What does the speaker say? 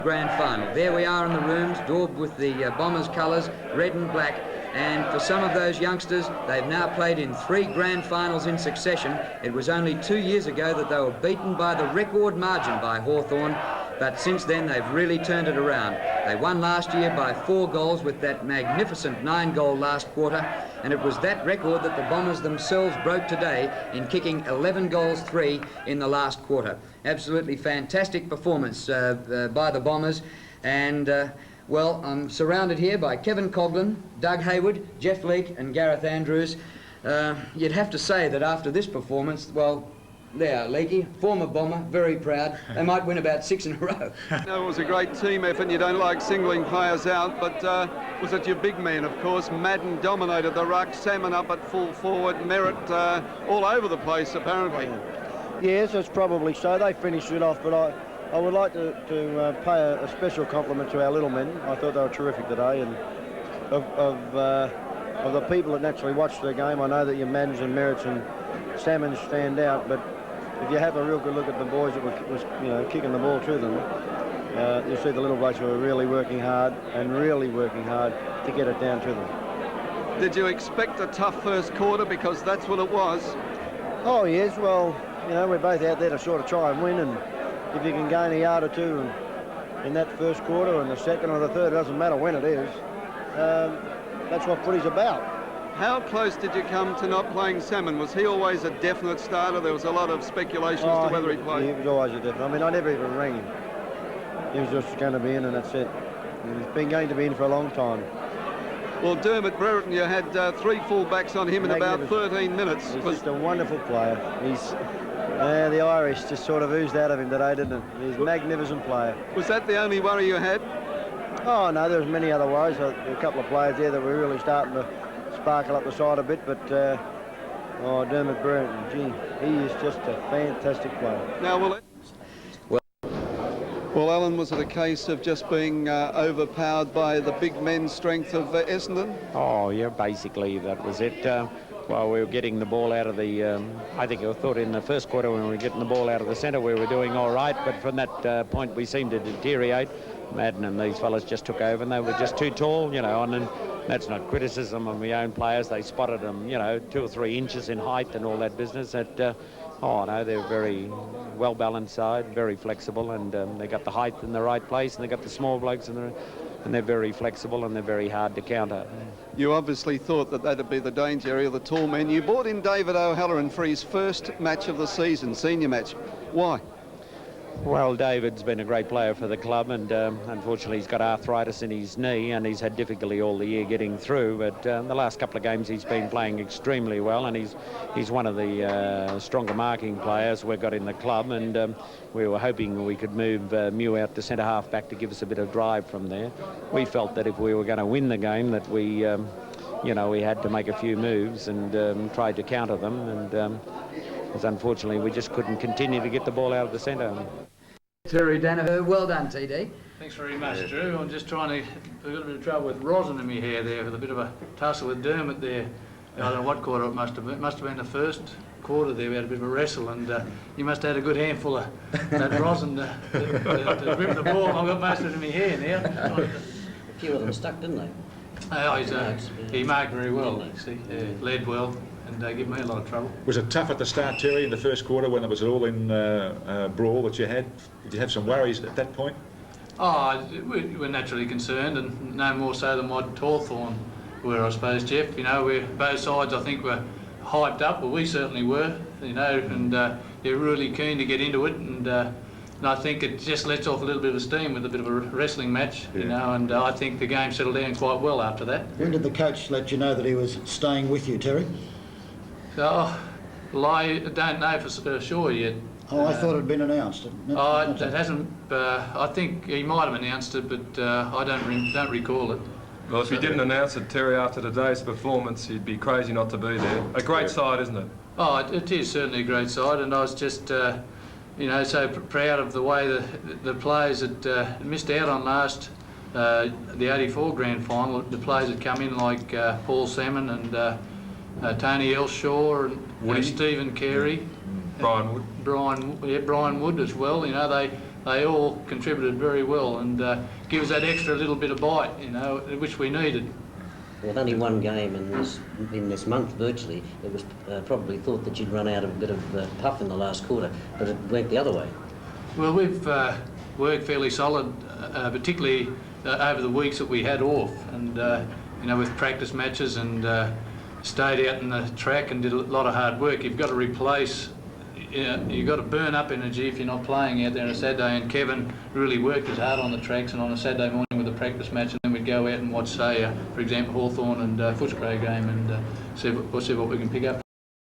Grand final. There we are in the rooms, daubed with the Bombers colours, red and black. And for some of those youngsters, they've now played in 3 grand finals in succession. It was only 2 years ago that they were beaten by the record margin by Hawthorn, but since then they've really turned it around. They won last year by 4 goals with that magnificent 9-goal last quarter, and it was that record that the Bombers themselves broke today in kicking 11 goals 3 in the last quarter. Absolutely fantastic performance by the Bombers, and well, I'm surrounded here by Kevin Coughlin, Doug Hayward, Jeff Leake and Gareth Andrews. You'd have to say that after this performance, well, there, Leakey, former Bomber, very proud. They might win about 6 in a row. No, it was a great team effort, and you don't like singling players out, but was it your big man, of course? Madden dominated the ruck, Salmon up at full forward, Merritt all over the place, apparently. Yes, that's probably so. They finished it off, but I would like to pay a special compliment to our little men. I thought they were terrific today, and of the people that naturally watch the game, I know that your Maddens and Merritts and Salmons stand out, but if you have a real good look at the boys that was kicking the ball to them, you see the little blokes who were really working hard to get it down to them. Did you expect a tough first quarter, because that's what it was? Oh yes, well, we're both out there to sort of try and win, and if you can gain a yard or two in that first quarter and the second or the third, it doesn't matter when it is, that's what footy's about. How close did you come to not playing Salmon? Was he always a definite starter? There was a lot of speculation as to whether he played. He was always a definite. I mean, I never even rang him. He was just going to be in, and that's it. He's been going to be in for a long time. Well, Dermot Brereton, you had 3 full-backs on him in about 13 minutes. He's just a wonderful player. The Irish just sort of oozed out of him today, didn't it? He's a magnificent player. Was that the only worry you had? Oh, no, there was many other worries. There were a couple of players there that were really starting to sparkle up the side a bit, but Dermot Brereton, gee, he is just a fantastic player. Now, well, Alan, was it a case of just being overpowered by the big men's strength of Essendon? Oh, yeah, basically that was it. Well, we were getting the ball out of the, I thought in the first quarter when we were getting the ball out of the centre we were doing all right, but from that point we seemed to deteriorate. Madden and these fellas just took over and they were just too tall, and then that's not criticism of my own players. They spotted them, 2 or 3 inches in height and all that business. They're very well-balanced side, very flexible, and they got the height in the right place, and they got the small blokes and they're very flexible and they're very hard to counter. You obviously thought that that'd be the danger area, the tall men. You brought in David O'Halloran for his first match of the season, senior match. Why? Well, David's been a great player for the club, and unfortunately he's got arthritis in his knee and he's had difficulty all the year getting through, but the last couple of games he's been playing extremely well, and he's one of the stronger marking players we've got in the club, and we were hoping we could move Mew out to centre half back to give us a bit of drive from there. We felt that if we were going to win the game that we had to make a few moves and try to counter them, and because unfortunately we just couldn't continue to get the ball out of the centre. Terry Danaher, well done, TD. Thanks very much, Drew. I'm just trying to... I've got a bit of trouble with rosin in my hair there, with a bit of a tussle with Dermot there. I don't know what quarter it must have been. It must have been the first quarter there. We had a bit of a wrestle, and you must have had a good handful of that rosin to rip the ball. I've got most of it in my hair now. A few of them stuck, didn't they? He marked very well, actually. Led well. And give me a lot of trouble. Was it tough at the start, Terry, in the first quarter when it was all in brawl that you had? Did you have some worries at that point? Oh, we were naturally concerned, and no more so than what Hawthorn were, I suppose, Jeff. We're both sides, I think, were hyped up. Well, we certainly were, and they're really keen to get into it, and I think it just lets off a little bit of steam with a bit of a wrestling match, and I think the game settled down quite well after that. When did the coach let you know that he was staying with you, Terry? Well, I don't know for sure yet. Oh, I thought it had been announced. It hasn't. I think he might have announced it, but I don't recall it. Well, if he didn't announce it, Terry, after today's performance, he'd be crazy not to be there. A great side, isn't it? Oh, it is certainly a great side, and I was just, so proud of the way the players that missed out on the 84 grand final. The players that come in like Paul Salmon and Tony Elshaw and Stephen Carey, Brian Wood. Brian Wood as well. they all contributed very well and give us that extra little bit of bite, you know, which we needed. With only one game in this month virtually, it was probably thought that you'd run out of a bit of puff in the last quarter, but it went the other way. Well, we've worked fairly solid, particularly over the weeks that we had off, and you know, with practice matches and stayed out in the track and did a lot of hard work. You've got to replace. You've got to burn up energy if you're not playing out there on a Saturday, and Kevin really worked as hard on the tracks and on a Saturday morning with a practice match, and then we'd go out and watch, say, for example, Hawthorn and Footscray game and see what we can pick up.